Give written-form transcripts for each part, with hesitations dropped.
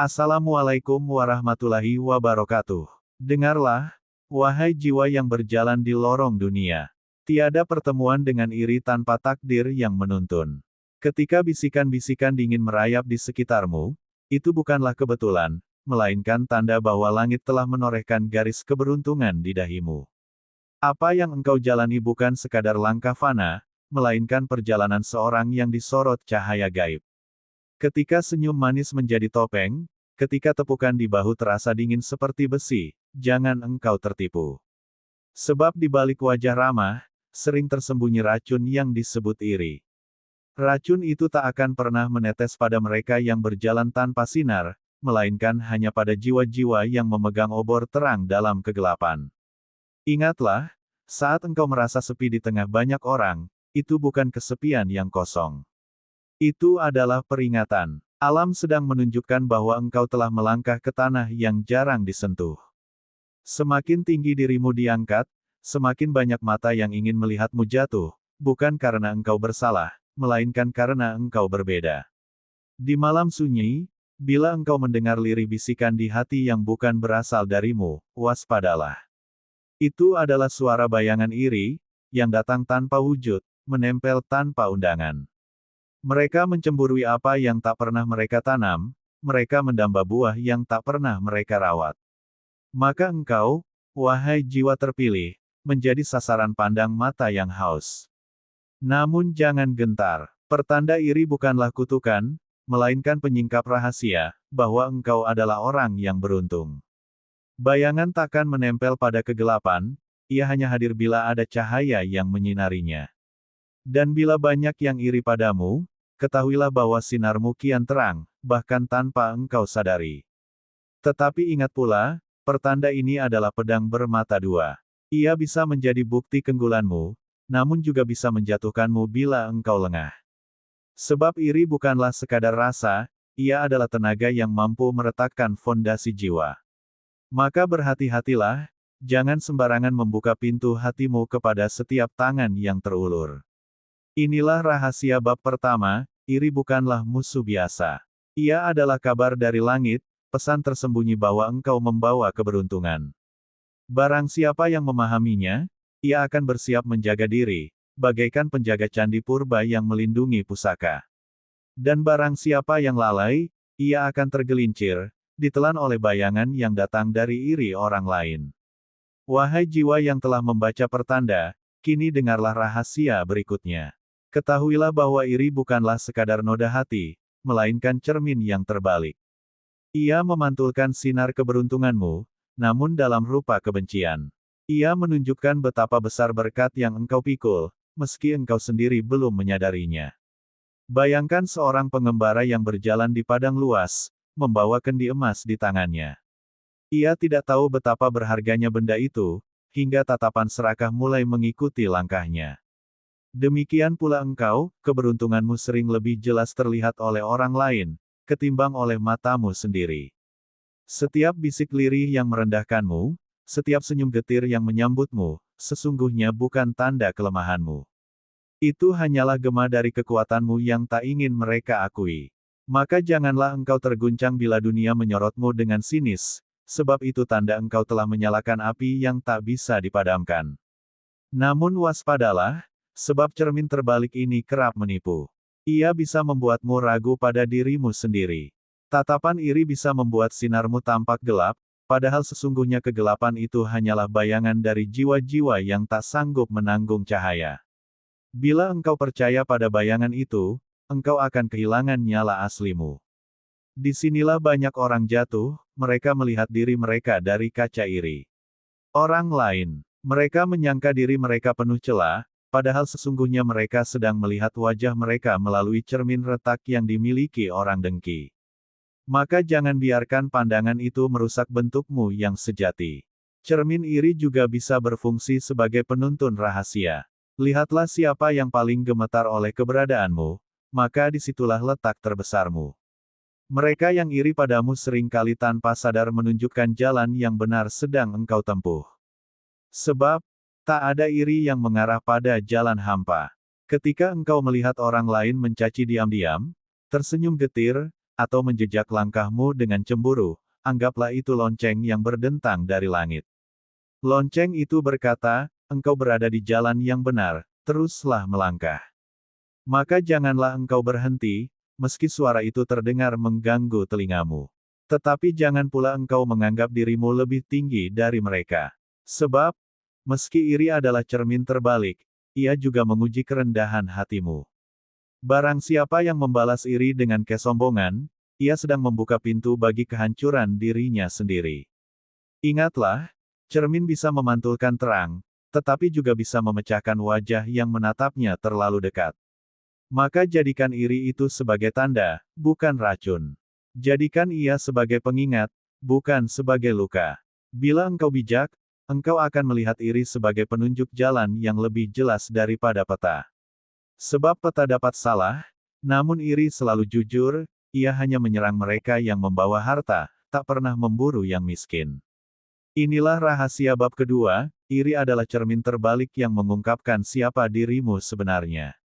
Assalamualaikum warahmatullahi wabarakatuh. Dengarlah, wahai jiwa yang berjalan di lorong dunia. Tiada pertemuan dengan iri tanpa takdir yang menuntun. Ketika bisikan-bisikan dingin merayap di sekitarmu, itu bukanlah kebetulan, melainkan tanda bahwa langit telah menorehkan garis keberuntungan di dahimu. Apa yang engkau jalani bukan sekadar langkah fana, melainkan perjalanan seorang yang disorot cahaya gaib. Ketika senyum manis menjadi topeng, ketika tepukan di bahu terasa dingin seperti besi, jangan engkau tertipu. Sebab di balik wajah ramah, sering tersembunyi racun yang disebut iri. Racun itu tak akan pernah menetes pada mereka yang berjalan tanpa sinar, melainkan hanya pada jiwa-jiwa yang memegang obor terang dalam kegelapan. Ingatlah, saat engkau merasa sepi di tengah banyak orang, itu bukan kesepian yang kosong. Itu adalah peringatan. Alam sedang menunjukkan bahwa engkau telah melangkah ke tanah yang jarang disentuh. Semakin tinggi dirimu diangkat, semakin banyak mata yang ingin melihatmu jatuh, bukan karena engkau bersalah, melainkan karena engkau berbeda. Di malam sunyi, bila engkau mendengar lirih bisikan di hati yang bukan berasal darimu, waspadalah. Itu adalah suara bayangan iri, yang datang tanpa wujud, menempel tanpa undangan. Mereka mencemburui apa yang tak pernah mereka tanam, mereka mendamba buah yang tak pernah mereka rawat. Maka engkau, wahai jiwa terpilih, menjadi sasaran pandang mata yang haus. Namun jangan gentar, pertanda iri bukanlah kutukan, melainkan penyingkap rahasia, bahwa engkau adalah orang yang beruntung. Bayangan takkan menempel pada kegelapan, ia hanya hadir bila ada cahaya yang menyinarinya. Dan bila banyak yang iri padamu, ketahuilah bahwa sinarmu kian terang, bahkan tanpa engkau sadari. Tetapi ingat pula, pertanda ini adalah pedang bermata dua. Ia bisa menjadi bukti keunggulanmu, namun juga bisa menjatuhkanmu bila engkau lengah. Sebab iri bukanlah sekadar rasa, ia adalah tenaga yang mampu meretakkan fondasi jiwa. Maka berhati-hatilah, jangan sembarangan membuka pintu hatimu kepada setiap tangan yang terulur. Inilah rahasia bab pertama, iri bukanlah musuh biasa. Ia adalah kabar dari langit, pesan tersembunyi bahwa engkau membawa keberuntungan. Barang siapa yang memahaminya, ia akan bersiap menjaga diri, bagaikan penjaga candi purba yang melindungi pusaka. Dan barang siapa yang lalai, ia akan tergelincir, ditelan oleh bayangan yang datang dari iri orang lain. Wahai jiwa yang telah membaca pertanda, kini dengarlah rahasia berikutnya. Ketahuilah bahwa iri bukanlah sekadar noda hati, melainkan cermin yang terbalik. Ia memantulkan sinar keberuntunganmu, namun dalam rupa kebencian. Ia menunjukkan betapa besar berkat yang engkau pikul, meski engkau sendiri belum menyadarinya. Bayangkan seorang pengembara yang berjalan di padang luas, membawa kendi emas di tangannya. Ia tidak tahu betapa berharganya benda itu, hingga tatapan serakah mulai mengikuti langkahnya. Demikian pula engkau, keberuntunganmu sering lebih jelas terlihat oleh orang lain, ketimbang oleh matamu sendiri. Setiap bisik lirih yang merendahkanmu, setiap senyum getir yang menyambutmu, sesungguhnya bukan tanda kelemahanmu. Itu hanyalah gema dari kekuatanmu yang tak ingin mereka akui. Maka janganlah engkau terguncang bila dunia menyorotmu dengan sinis, sebab itu tanda engkau telah menyalakan api yang tak bisa dipadamkan. Namun waspadalah, sebab cermin terbalik ini kerap menipu. Ia bisa membuatmu ragu pada dirimu sendiri. Tatapan iri bisa membuat sinarmu tampak gelap, padahal sesungguhnya kegelapan itu hanyalah bayangan dari jiwa-jiwa yang tak sanggup menanggung cahaya. Bila engkau percaya pada bayangan itu, engkau akan kehilangan nyala aslimu. Disinilah banyak orang jatuh, mereka melihat diri mereka dari kaca iri. Orang lain, mereka menyangka diri mereka penuh celah, padahal sesungguhnya mereka sedang melihat wajah mereka melalui cermin retak yang dimiliki orang dengki. Maka jangan biarkan pandangan itu merusak bentukmu yang sejati. Cermin iri juga bisa berfungsi sebagai penuntun rahasia. Lihatlah siapa yang paling gemetar oleh keberadaanmu, maka disitulah letak terbesarmu. Mereka yang iri padamu seringkali tanpa sadar menunjukkan jalan yang benar sedang engkau tempuh. Sebab, tak ada iri yang mengarah pada jalan hampa. Ketika engkau melihat orang lain mencaci diam-diam, tersenyum getir, atau menjejak langkahmu dengan cemburu, anggaplah itu lonceng yang berdentang dari langit. Lonceng itu berkata, engkau berada di jalan yang benar, teruslah melangkah. Maka janganlah engkau berhenti, meski suara itu terdengar mengganggu telingamu. Tetapi jangan pula engkau menganggap dirimu lebih tinggi dari mereka. Sebab, meski iri adalah cermin terbalik, ia juga menguji kerendahan hatimu. Barang siapa yang membalas iri dengan kesombongan, ia sedang membuka pintu bagi kehancuran dirinya sendiri. Ingatlah, cermin bisa memantulkan terang, tetapi juga bisa memecahkan wajah yang menatapnya terlalu dekat. Maka jadikan iri itu sebagai tanda, bukan racun. Jadikan ia sebagai pengingat, bukan sebagai luka. Bila engkau bijak, engkau akan melihat iri sebagai penunjuk jalan yang lebih jelas daripada peta. Sebab peta dapat salah, namun iri selalu jujur, ia hanya menyerang mereka yang membawa harta, tak pernah memburu yang miskin. Inilah rahasia bab kedua, iri adalah cermin terbalik yang mengungkapkan siapa dirimu sebenarnya.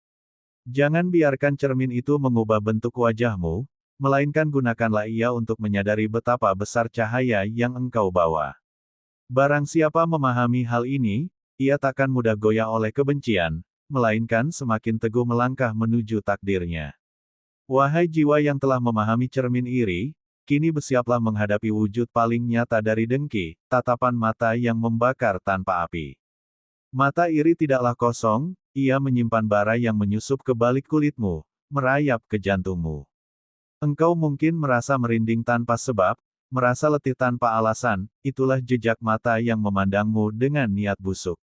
Jangan biarkan cermin itu mengubah bentuk wajahmu, melainkan gunakanlah ia untuk menyadari betapa besar cahaya yang engkau bawa. Barang siapa memahami hal ini, ia takkan mudah goyah oleh kebencian, melainkan semakin teguh melangkah menuju takdirnya. Wahai jiwa yang telah memahami cermin iri, kini bersiaplah menghadapi wujud paling nyata dari dengki, tatapan mata yang membakar tanpa api. Mata iri tidaklah kosong, ia menyimpan bara yang menyusup ke balik kulitmu, merayap ke jantungmu. Engkau mungkin merasa merinding tanpa sebab, merasa letih tanpa alasan, itulah jejak mata yang memandangmu dengan niat busuk.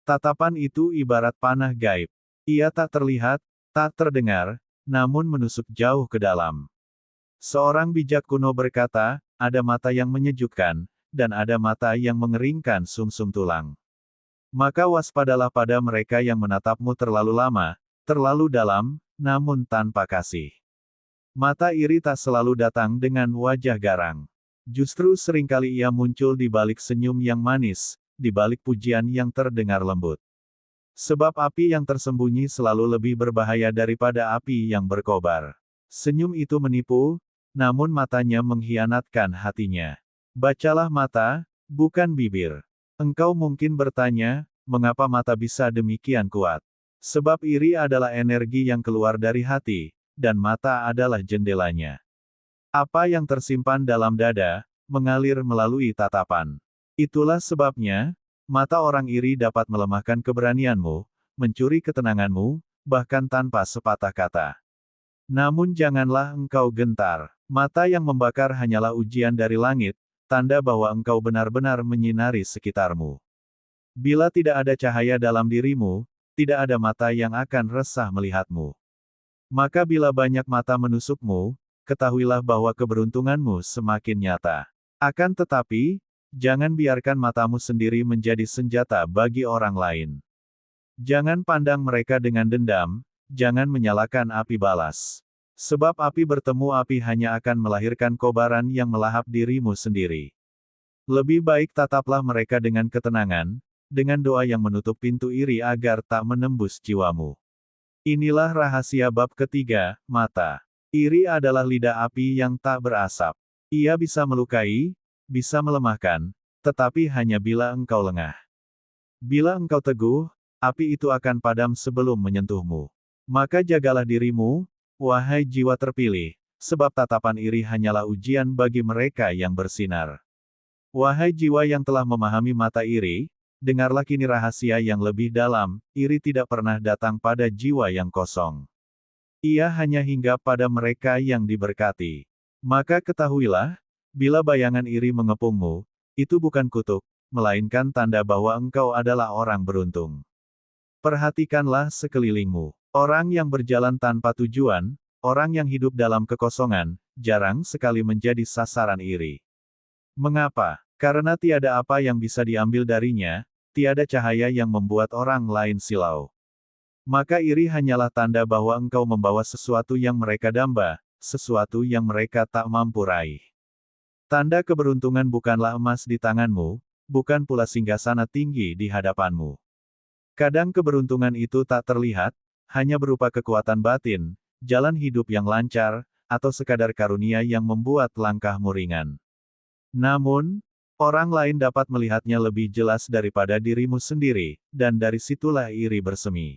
Tatapan itu ibarat panah gaib. Ia tak terlihat, tak terdengar, namun menusuk jauh ke dalam. Seorang bijak kuno berkata, ada mata yang menyejukkan, dan ada mata yang mengeringkan sumsum tulang. Maka waspadalah pada mereka yang menatapmu terlalu lama, terlalu dalam, namun tanpa kasih. Mata iri tak selalu datang dengan wajah garang. Justru seringkali ia muncul di balik senyum yang manis, di balik pujian yang terdengar lembut. Sebab api yang tersembunyi selalu lebih berbahaya daripada api yang berkobar. Senyum itu menipu, namun matanya mengkhianatkan hatinya. Bacalah mata, bukan bibir. Engkau mungkin bertanya, mengapa mata bisa demikian kuat? Sebab iri adalah energi yang keluar dari hati, dan mata adalah jendelanya. Apa yang tersimpan dalam dada, mengalir melalui tatapan. Itulah sebabnya, mata orang iri dapat melemahkan keberanianmu, mencuri ketenanganmu, bahkan tanpa sepatah kata. Namun janganlah engkau gentar. Mata yang membakar hanyalah ujian dari langit, tanda bahwa engkau benar-benar menyinari sekitarmu. Bila tidak ada cahaya dalam dirimu, tidak ada mata yang akan resah melihatmu. Maka bila banyak mata menusukmu, ketahuilah bahwa keberuntunganmu semakin nyata. Akan tetapi, jangan biarkan matamu sendiri menjadi senjata bagi orang lain. Jangan pandang mereka dengan dendam, jangan menyalakan api balas. Sebab api bertemu api hanya akan melahirkan kobaran yang melahap dirimu sendiri. Lebih baik tataplah mereka dengan ketenangan, dengan doa yang menutup pintu iri agar tak menembus jiwamu. Inilah rahasia bab ketiga, mata. Iri adalah lidah api yang tak berasap. Ia bisa melukai, bisa melemahkan, tetapi hanya bila engkau lengah. Bila engkau teguh, api itu akan padam sebelum menyentuhmu. Maka jagalah dirimu, wahai jiwa terpilih, sebab tatapan iri hanyalah ujian bagi mereka yang bersinar. Wahai jiwa yang telah memahami mata iri, dengarlah kini rahasia yang lebih dalam, iri tidak pernah datang pada jiwa yang kosong. Ia hanya hinggap pada mereka yang diberkati. Maka ketahuilah, bila bayangan iri mengepungmu, itu bukan kutuk, melainkan tanda bahwa engkau adalah orang beruntung. Perhatikanlah sekelilingmu. Orang yang berjalan tanpa tujuan, orang yang hidup dalam kekosongan, jarang sekali menjadi sasaran iri. Mengapa? Karena tiada apa yang bisa diambil darinya, tiada cahaya yang membuat orang lain silau. Maka iri hanyalah tanda bahwa engkau membawa sesuatu yang mereka damba, sesuatu yang mereka tak mampu raih. Tanda keberuntungan bukanlah emas di tanganmu, bukan pula singgasana tinggi di hadapanmu. Kadang keberuntungan itu tak terlihat, hanya berupa kekuatan batin, jalan hidup yang lancar, atau sekadar karunia yang membuat langkahmu ringan. Namun, orang lain dapat melihatnya lebih jelas daripada dirimu sendiri, dan dari situlah iri bersemi.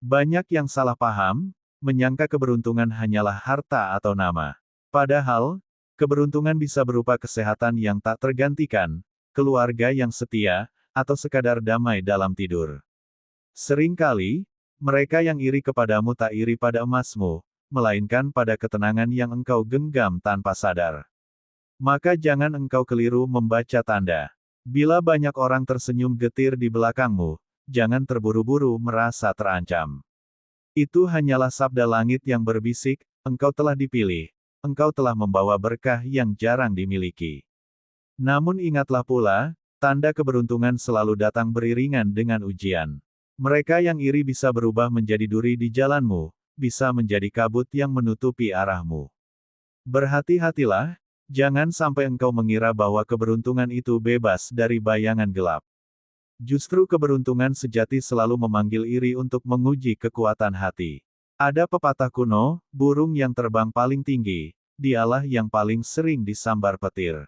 Banyak yang salah paham, menyangka keberuntungan hanyalah harta atau nama. Padahal, keberuntungan bisa berupa kesehatan yang tak tergantikan, keluarga yang setia, atau sekadar damai dalam tidur. Seringkali, mereka yang iri kepadamu tak iri pada emasmu, melainkan pada ketenangan yang engkau genggam tanpa sadar. Maka jangan engkau keliru membaca tanda. Bila banyak orang tersenyum getir di belakangmu, jangan terburu-buru merasa terancam. Itu hanyalah sabda langit yang berbisik, engkau telah dipilih, engkau telah membawa berkah yang jarang dimiliki. Namun ingatlah pula, tanda keberuntungan selalu datang beriringan dengan ujian. Mereka yang iri bisa berubah menjadi duri di jalanmu, bisa menjadi kabut yang menutupi arahmu. Berhati-hatilah, jangan sampai engkau mengira bahwa keberuntungan itu bebas dari bayangan gelap. Justru keberuntungan sejati selalu memanggil iri untuk menguji kekuatan hati. Ada pepatah kuno, burung yang terbang paling tinggi, dialah yang paling sering disambar petir.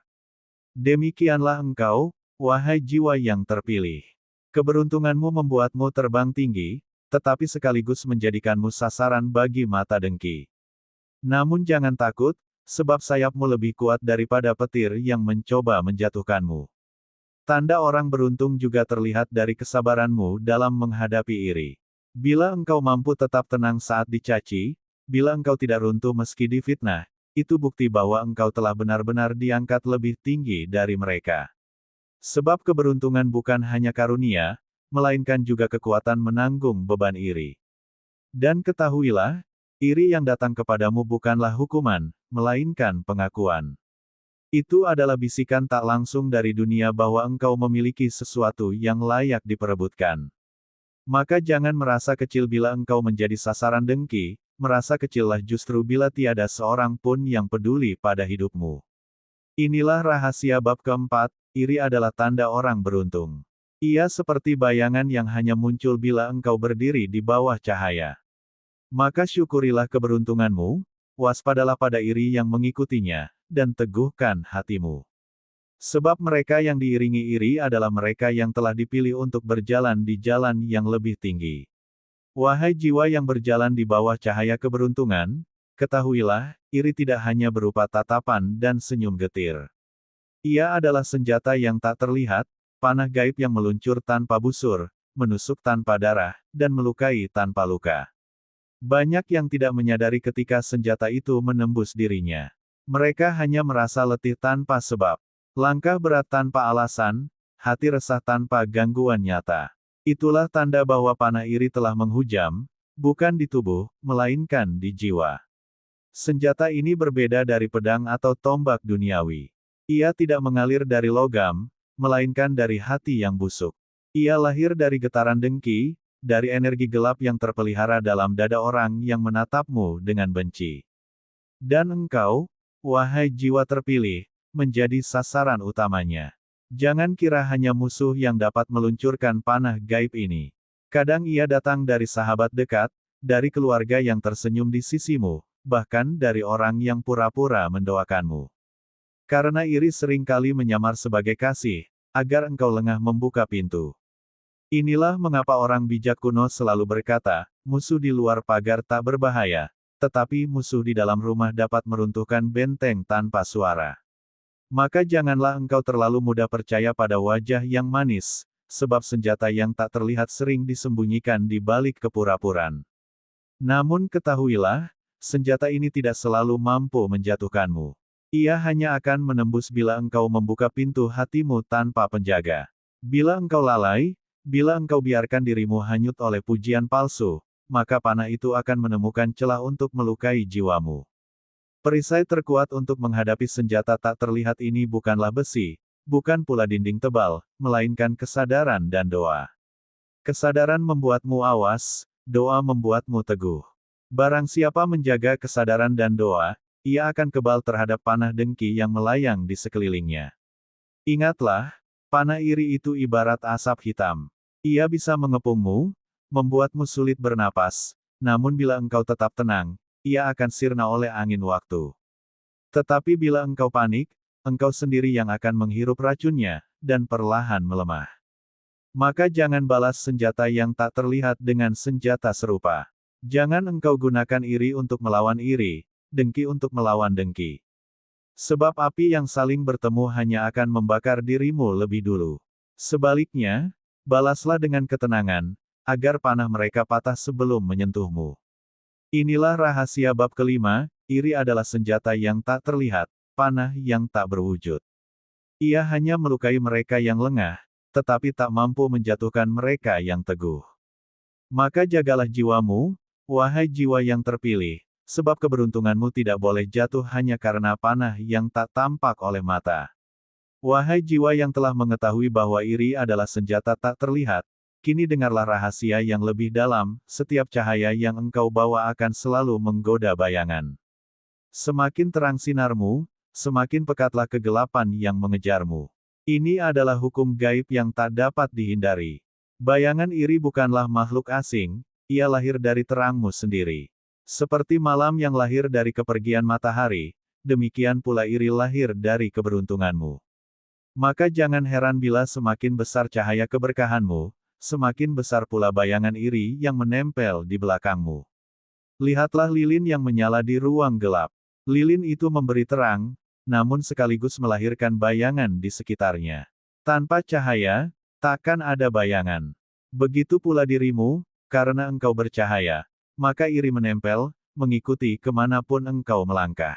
Demikianlah engkau, wahai jiwa yang terpilih. Keberuntunganmu membuatmu terbang tinggi, tetapi sekaligus menjadikanmu sasaran bagi mata dengki. Namun jangan takut, sebab sayapmu lebih kuat daripada petir yang mencoba menjatuhkanmu. Tanda orang beruntung juga terlihat dari kesabaranmu dalam menghadapi iri. Bila engkau mampu tetap tenang saat dicaci, bila engkau tidak runtuh meski difitnah, itu bukti bahwa engkau telah benar-benar diangkat lebih tinggi dari mereka. Sebab keberuntungan bukan hanya karunia, melainkan juga kekuatan menanggung beban iri. Dan ketahuilah, iri yang datang kepadamu bukanlah hukuman, melainkan pengakuan. Itu adalah bisikan tak langsung dari dunia bahwa engkau memiliki sesuatu yang layak diperebutkan. Maka jangan merasa kecil bila engkau menjadi sasaran dengki, merasa kecillah justru bila tiada seorang pun yang peduli pada hidupmu. Inilah rahasia bab keempat, iri adalah tanda orang beruntung. Ia seperti bayangan yang hanya muncul bila engkau berdiri di bawah cahaya. Maka syukurilah keberuntunganmu, waspadalah pada iri yang mengikutinya, dan teguhkan hatimu. Sebab mereka yang diiringi iri adalah mereka yang telah dipilih untuk berjalan di jalan yang lebih tinggi. Wahai jiwa yang berjalan di bawah cahaya keberuntungan, ketahuilah, iri tidak hanya berupa tatapan dan senyum getir. Ia adalah senjata yang tak terlihat, panah gaib yang meluncur tanpa busur, menusuk tanpa darah, dan melukai tanpa luka. Banyak yang tidak menyadari ketika senjata itu menembus dirinya. Mereka hanya merasa letih tanpa sebab. Langkah berat tanpa alasan, hati resah tanpa gangguan nyata. Itulah tanda bahwa panah iri telah menghujam, bukan di tubuh, melainkan di jiwa. Senjata ini berbeda dari pedang atau tombak duniawi. Ia tidak mengalir dari logam, melainkan dari hati yang busuk. Ia lahir dari getaran dengki, dari energi gelap yang terpelihara dalam dada orang yang menatapmu dengan benci. Dan engkau, wahai jiwa terpilih, menjadi sasaran utamanya. Jangan kira hanya musuh yang dapat meluncurkan panah gaib ini. Kadang ia datang dari sahabat dekat, dari keluarga yang tersenyum di sisimu, bahkan dari orang yang pura-pura mendoakanmu. Karena iri seringkali menyamar sebagai kasih, agar engkau lengah membuka pintu. Inilah mengapa orang bijak kuno selalu berkata, musuh di luar pagar tak berbahaya, tetapi musuh di dalam rumah dapat meruntuhkan benteng tanpa suara. Maka janganlah engkau terlalu mudah percaya pada wajah yang manis, sebab senjata yang tak terlihat sering disembunyikan di balik kepura-puraan. Namun ketahuilah, senjata ini tidak selalu mampu menjatuhkanmu. Ia hanya akan menembus bila engkau membuka pintu hatimu tanpa penjaga. Bila engkau lalai, bila engkau biarkan dirimu hanyut oleh pujian palsu, maka panah itu akan menemukan celah untuk melukai jiwamu. Perisai terkuat untuk menghadapi senjata tak terlihat ini bukanlah besi, bukan pula dinding tebal, melainkan kesadaran dan doa. Kesadaran membuatmu awas, doa membuatmu teguh. Barang siapa menjaga kesadaran dan doa, ia akan kebal terhadap panah dengki yang melayang di sekelilingnya. Ingatlah, panah iri itu ibarat asap hitam. Ia bisa mengepungmu, membuatmu sulit bernapas, namun bila engkau tetap tenang, ia akan sirna oleh angin waktu. Tetapi bila engkau panik, engkau sendiri yang akan menghirup racunnya, dan perlahan melemah. Maka jangan balas senjata yang tak terlihat dengan senjata serupa. Jangan engkau gunakan iri untuk melawan iri, dengki untuk melawan dengki. Sebab api yang saling bertemu hanya akan membakar dirimu lebih dulu. Sebaliknya, balaslah dengan ketenangan, agar panah mereka patah sebelum menyentuhmu. Inilah rahasia bab kelima, iri adalah senjata yang tak terlihat, panah yang tak berwujud. Ia hanya melukai mereka yang lengah, tetapi tak mampu menjatuhkan mereka yang teguh. Maka jagalah jiwamu, wahai jiwa yang terpilih, sebab keberuntunganmu tidak boleh jatuh hanya karena panah yang tak tampak oleh mata. Wahai jiwa yang telah mengetahui bahwa iri adalah senjata tak terlihat, kini dengarlah rahasia yang lebih dalam, setiap cahaya yang engkau bawa akan selalu menggoda bayangan. Semakin terang sinarmu, semakin pekatlah kegelapan yang mengejarmu. Ini adalah hukum gaib yang tak dapat dihindari. Bayangan iri bukanlah makhluk asing, ia lahir dari terangmu sendiri. Seperti malam yang lahir dari kepergian matahari, demikian pula iri lahir dari keberuntunganmu. Maka jangan heran bila semakin besar cahaya keberkahanmu, semakin besar pula bayangan iri yang menempel di belakangmu. Lihatlah lilin yang menyala di ruang gelap. Lilin itu memberi terang, namun sekaligus melahirkan bayangan di sekitarnya. Tanpa cahaya, takkan ada bayangan. Begitu pula dirimu, karena engkau bercahaya, maka iri menempel, mengikuti kemanapun engkau melangkah.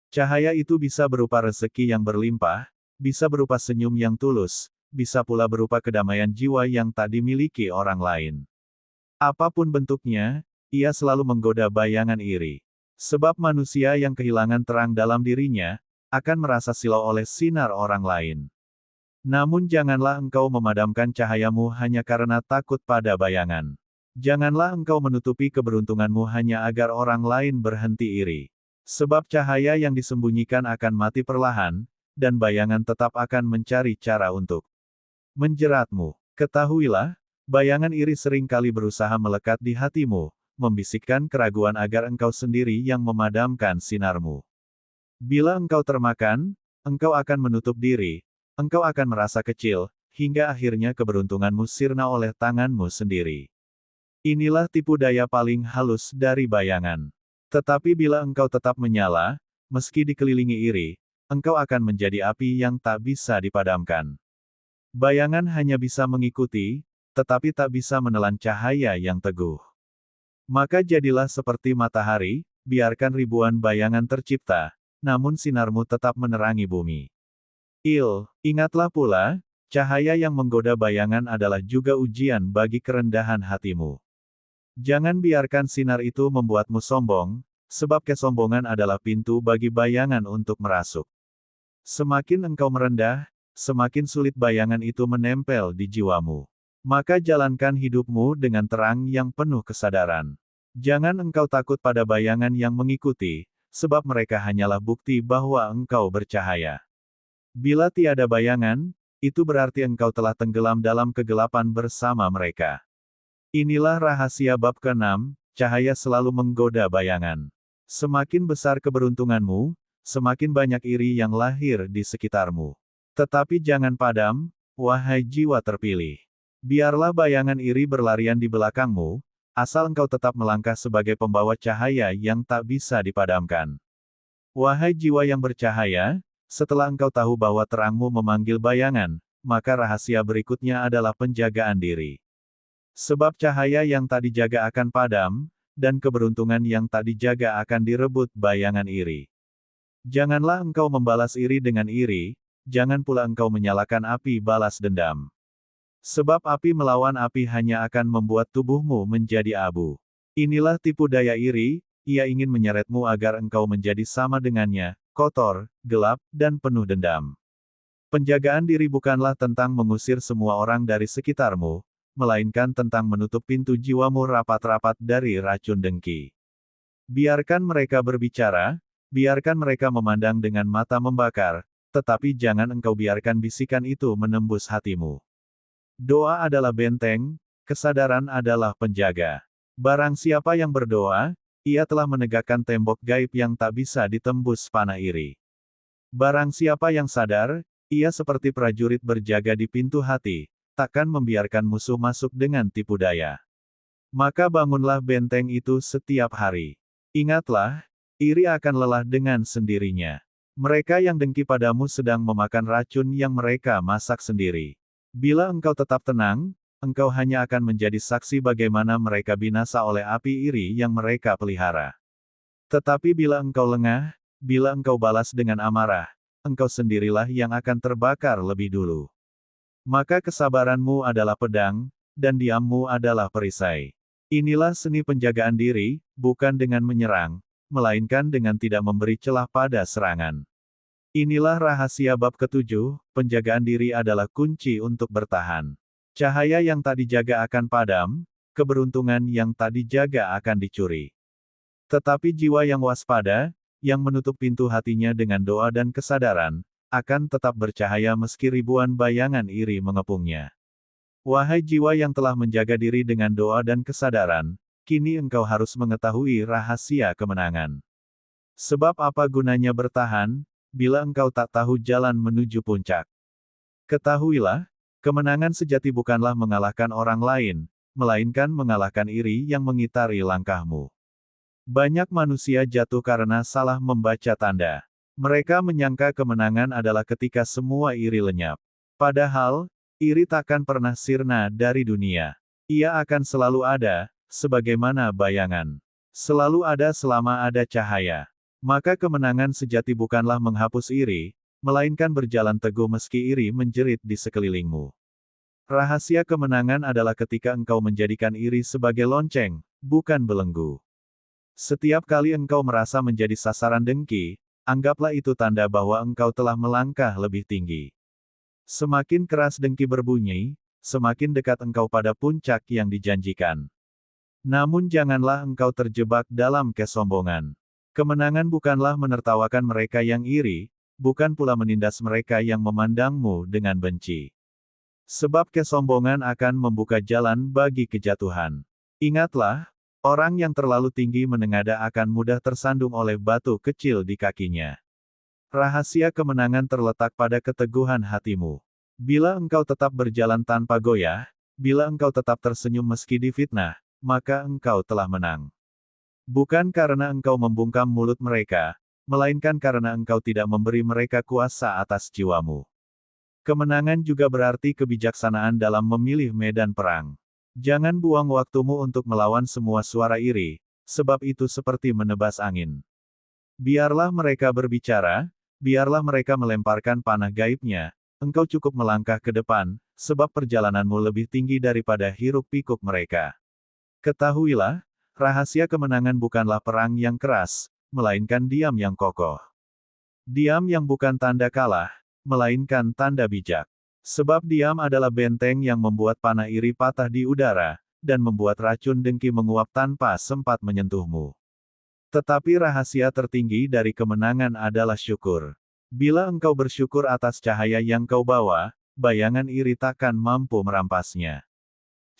Cahaya itu bisa berupa rezeki yang berlimpah, bisa berupa senyum yang tulus, bisa pula berupa kedamaian jiwa yang tak dimiliki orang lain. Apapun bentuknya, ia selalu menggoda bayangan iri. Sebab manusia yang kehilangan terang dalam dirinya, akan merasa silau oleh sinar orang lain. Namun janganlah engkau memadamkan cahayamu hanya karena takut pada bayangan. Janganlah engkau menutupi keberuntunganmu hanya agar orang lain berhenti iri. Sebab cahaya yang disembunyikan akan mati perlahan, dan bayangan tetap akan mencari cara untuk menjeratmu. Ketahuilah, bayangan iri sering kali berusaha melekat di hatimu, membisikkan keraguan agar engkau sendiri yang memadamkan sinarmu. Bila engkau termakan, engkau akan menutup diri, engkau akan merasa kecil, hingga akhirnya keberuntunganmu sirna oleh tanganmu sendiri. Inilah tipu daya paling halus dari bayangan. Tetapi bila engkau tetap menyala, meski dikelilingi iri, engkau akan menjadi api yang tak bisa dipadamkan. Bayangan hanya bisa mengikuti, tetapi tak bisa menelan cahaya yang teguh. Maka jadilah seperti matahari, biarkan ribuan bayangan tercipta, namun sinarmu tetap menerangi bumi. Ingatlah pula, cahaya yang menggoda bayangan adalah juga ujian bagi kerendahan hatimu. Jangan biarkan sinar itu membuatmu sombong, sebab kesombongan adalah pintu bagi bayangan untuk merasuk. Semakin engkau merendah, semakin sulit bayangan itu menempel di jiwamu. Maka jalankan hidupmu dengan terang yang penuh kesadaran. Jangan engkau takut pada bayangan yang mengikuti, sebab mereka hanyalah bukti bahwa engkau bercahaya. Bila tiada bayangan, itu berarti engkau telah tenggelam dalam kegelapan bersama mereka. Inilah rahasia bab ke-6, cahaya selalu menggoda bayangan. Semakin besar keberuntunganmu, semakin banyak iri yang lahir di sekitarmu. Tetapi jangan padam, wahai jiwa terpilih. Biarlah bayangan iri berlarian di belakangmu, asal engkau tetap melangkah sebagai pembawa cahaya yang tak bisa dipadamkan. Wahai jiwa yang bercahaya, setelah engkau tahu bahwa terangmu memanggil bayangan, maka rahasia berikutnya adalah penjagaan diri. Sebab cahaya yang tak dijaga akan padam, dan keberuntungan yang tak dijaga akan direbut bayangan iri. Janganlah engkau membalas iri dengan iri, jangan pula engkau menyalakan api balas dendam. Sebab api melawan api hanya akan membuat tubuhmu menjadi abu. Inilah tipu daya iri, ia ingin menyeretmu agar engkau menjadi sama dengannya, kotor, gelap, dan penuh dendam. Penjagaan diri bukanlah tentang mengusir semua orang dari sekitarmu, melainkan tentang menutup pintu jiwamu rapat-rapat dari racun dengki. Biarkan mereka berbicara, biarkan mereka memandang dengan mata membakar, tetapi jangan engkau biarkan bisikan itu menembus hatimu. Doa adalah benteng, kesadaran adalah penjaga. Barang siapa yang berdoa, ia telah menegakkan tembok gaib yang tak bisa ditembus panah iri. Barang siapa yang sadar, ia seperti prajurit berjaga di pintu hati, takkan membiarkan musuh masuk dengan tipu daya. Maka bangunlah benteng itu setiap hari. Ingatlah, iri akan lelah dengan sendirinya. Mereka yang dengki padamu sedang memakan racun yang mereka masak sendiri. Bila engkau tetap tenang, engkau hanya akan menjadi saksi bagaimana mereka binasa oleh api iri yang mereka pelihara. Tetapi bila engkau lengah, bila engkau balas dengan amarah, engkau sendirilah yang akan terbakar lebih dulu. Maka kesabaranmu adalah pedang, dan diammu adalah perisai. Inilah seni penjagaan diri, bukan dengan menyerang, melainkan dengan tidak memberi celah pada serangan. Inilah rahasia bab ke-7, penjagaan diri adalah kunci untuk bertahan. Cahaya yang tak dijaga akan padam, keberuntungan yang tak dijaga akan dicuri. Tetapi jiwa yang waspada, yang menutup pintu hatinya dengan doa dan kesadaran, akan tetap bercahaya meski ribuan bayangan iri mengepungnya. Wahai jiwa yang telah menjaga diri dengan doa dan kesadaran, kini engkau harus mengetahui rahasia kemenangan. Sebab apa gunanya bertahan, bila engkau tak tahu jalan menuju puncak? Ketahuilah, kemenangan sejati bukanlah mengalahkan orang lain, melainkan mengalahkan iri yang mengitari langkahmu. Banyak manusia jatuh karena salah membaca tanda. Mereka menyangka kemenangan adalah ketika semua iri lenyap. Padahal, iri takkan pernah sirna dari dunia. Ia akan selalu ada, sebagaimana bayangan. Selalu ada selama ada cahaya. Maka kemenangan sejati bukanlah menghapus iri, melainkan berjalan teguh meski iri menjerit di sekelilingmu. Rahasia kemenangan adalah ketika engkau menjadikan iri sebagai lonceng, bukan belenggu. Setiap kali engkau merasa menjadi sasaran dengki, anggaplah itu tanda bahwa engkau telah melangkah lebih tinggi. Semakin keras dengki berbunyi, semakin dekat engkau pada puncak yang dijanjikan. Namun janganlah engkau terjebak dalam kesombongan. Kemenangan bukanlah menertawakan mereka yang iri, bukan pula menindas mereka yang memandangmu dengan benci. Sebab kesombongan akan membuka jalan bagi kejatuhan. Ingatlah, orang yang terlalu tinggi menengadah akan mudah tersandung oleh batu kecil di kakinya. Rahasia kemenangan terletak pada keteguhan hatimu. Bila engkau tetap berjalan tanpa goyah, bila engkau tetap tersenyum meski difitnah, maka engkau telah menang. Bukan karena engkau membungkam mulut mereka, melainkan karena engkau tidak memberi mereka kuasa atas jiwamu. Kemenangan juga berarti kebijaksanaan dalam memilih medan perang. Jangan buang waktumu untuk melawan semua suara iri, sebab itu seperti menebas angin. Biarlah mereka berbicara, biarlah mereka melemparkan panah gaibnya, engkau cukup melangkah ke depan, sebab perjalananmu lebih tinggi daripada hiruk-pikuk mereka. Ketahuilah, rahasia kemenangan bukanlah perang yang keras, melainkan diam yang kokoh. Diam yang bukan tanda kalah, melainkan tanda bijak. Sebab diam adalah benteng yang membuat panah iri patah di udara, dan membuat racun dengki menguap tanpa sempat menyentuhmu. Tetapi rahasia tertinggi dari kemenangan adalah syukur. Bila engkau bersyukur atas cahaya yang kau bawa, bayangan iri takkan mampu merampasnya.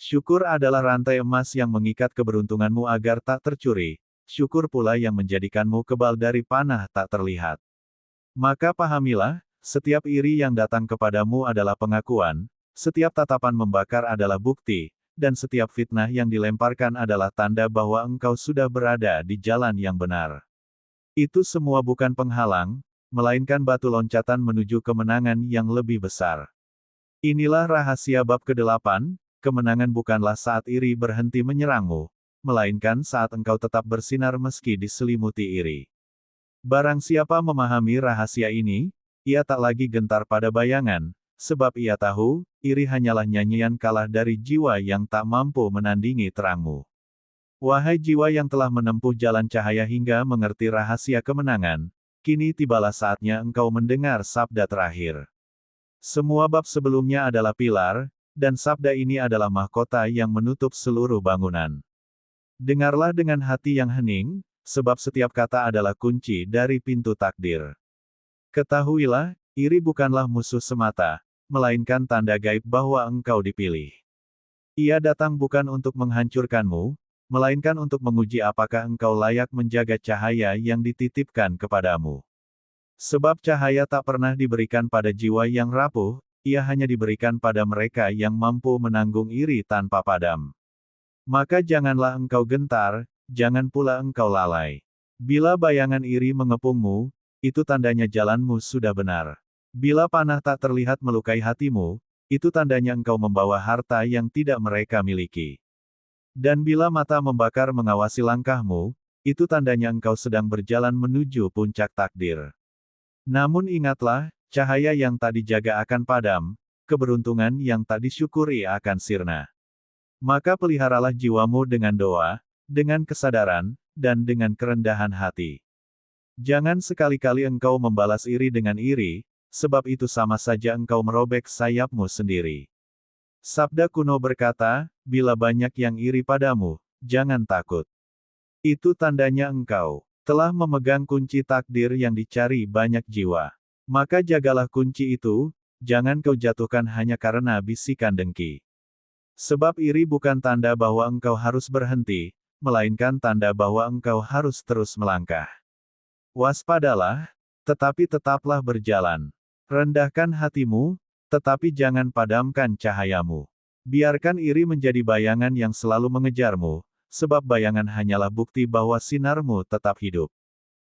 Syukur adalah rantai emas yang mengikat keberuntunganmu agar tak tercuri, syukur pula yang menjadikanmu kebal dari panah tak terlihat. Maka pahamilah, setiap iri yang datang kepadamu adalah pengakuan, setiap tatapan membakar adalah bukti, dan setiap fitnah yang dilemparkan adalah tanda bahwa engkau sudah berada di jalan yang benar. Itu semua bukan penghalang, melainkan batu loncatan menuju kemenangan yang lebih besar. Inilah rahasia bab ke-8, kemenangan bukanlah saat iri berhenti menyerangmu, melainkan saat engkau tetap bersinar meski diselimuti iri. Barang siapa memahami rahasia ini, ia tak lagi gentar pada bayangan, sebab ia tahu, iri hanyalah nyanyian kalah dari jiwa yang tak mampu menandingi terangmu. Wahai jiwa yang telah menempuh jalan cahaya hingga mengerti rahasia kemenangan, kini tibalah saatnya engkau mendengar sabda terakhir. Semua bab sebelumnya adalah pilar, dan sabda ini adalah mahkota yang menutup seluruh bangunan. Dengarlah dengan hati yang hening, sebab setiap kata adalah kunci dari pintu takdir. Ketahuilah, iri bukanlah musuh semata, melainkan tanda gaib bahwa engkau dipilih. Ia datang bukan untuk menghancurkanmu, melainkan untuk menguji apakah engkau layak menjaga cahaya yang dititipkan kepadamu. Sebab cahaya tak pernah diberikan pada jiwa yang rapuh, ia hanya diberikan pada mereka yang mampu menanggung iri tanpa padam. Maka janganlah engkau gentar, jangan pula engkau lalai. Bila bayangan iri mengepungmu, itu tandanya jalanmu sudah benar. Bila panah tak terlihat melukai hatimu, itu tandanya engkau membawa harta yang tidak mereka miliki. Dan bila mata membakar mengawasi langkahmu, itu tandanya engkau sedang berjalan menuju puncak takdir. Namun ingatlah, cahaya yang tak dijaga akan padam, keberuntungan yang tak disyukuri akan sirna. Maka peliharalah jiwamu dengan doa, dengan kesadaran, dan dengan kerendahan hati. Jangan sekali-kali engkau membalas iri dengan iri, sebab itu sama saja engkau merobek sayapmu sendiri. Sabda kuno berkata, bila banyak yang iri padamu, jangan takut. Itu tandanya engkau telah memegang kunci takdir yang dicari banyak jiwa. Maka jagalah kunci itu, jangan kau jatuhkan hanya karena bisikan dengki. Sebab iri bukan tanda bahwa engkau harus berhenti, melainkan tanda bahwa engkau harus terus melangkah. Waspadalah, tetapi tetaplah berjalan. Rendahkan hatimu, tetapi jangan padamkan cahayamu. Biarkan iri menjadi bayangan yang selalu mengejarmu, sebab bayangan hanyalah bukti bahwa sinarmu tetap hidup.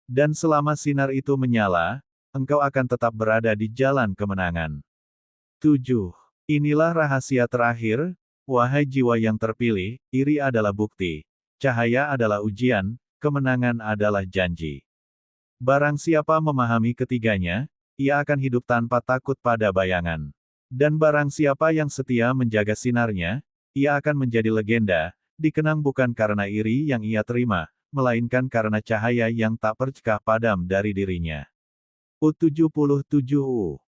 Dan selama sinar itu menyala, engkau akan tetap berada di jalan kemenangan. 7. Inilah rahasia terakhir, wahai jiwa yang terpilih, iri adalah bukti, cahaya adalah ujian, kemenangan adalah janji. Barang siapa memahami ketiganya, ia akan hidup tanpa takut pada bayangan. Dan barang siapa yang setia menjaga sinarnya, ia akan menjadi legenda, dikenang bukan karena iri yang ia terima, melainkan karena cahaya yang tak pernah padam dari dirinya. U77U